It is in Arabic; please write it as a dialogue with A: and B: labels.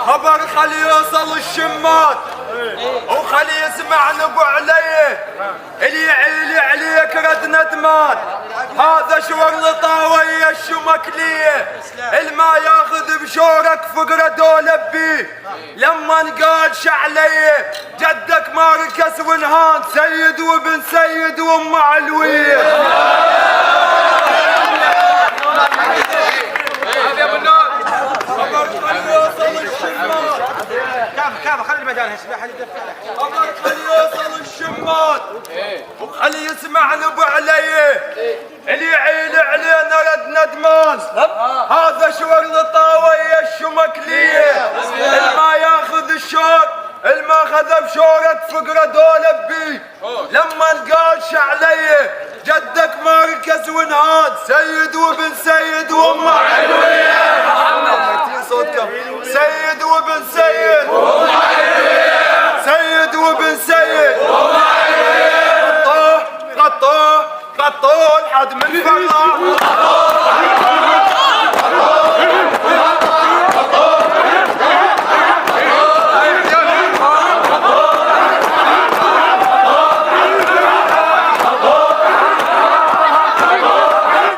A: خبر خلي يوصل الشمات وخلي يسمع نبو عليه اللي يعيلي عليك رد ندمان. هذا شغل طاوية الشمكلية الما ياخذ بشورك فقرة دولب بيه. لما نقال شعليه جدك ما ركس ونهان سيد وابن سيد وام علوية.
B: كافة خلي الميدان هسه حد يدفع.
A: خلي يوصل الشمات وخلي يسمع نبو عليه اللي يعيل علينا رد ندمان. هذا شغل طاوية الشمكلية الما ياخذ الشور الما خذ بشورك فقرة دولب بيه. لما نقال شعليه جدك ما ركز ونهاد سيد وابن سيد وام علوية. صوتكم سيد وابن سيد وام علوية. سيد وابن سيد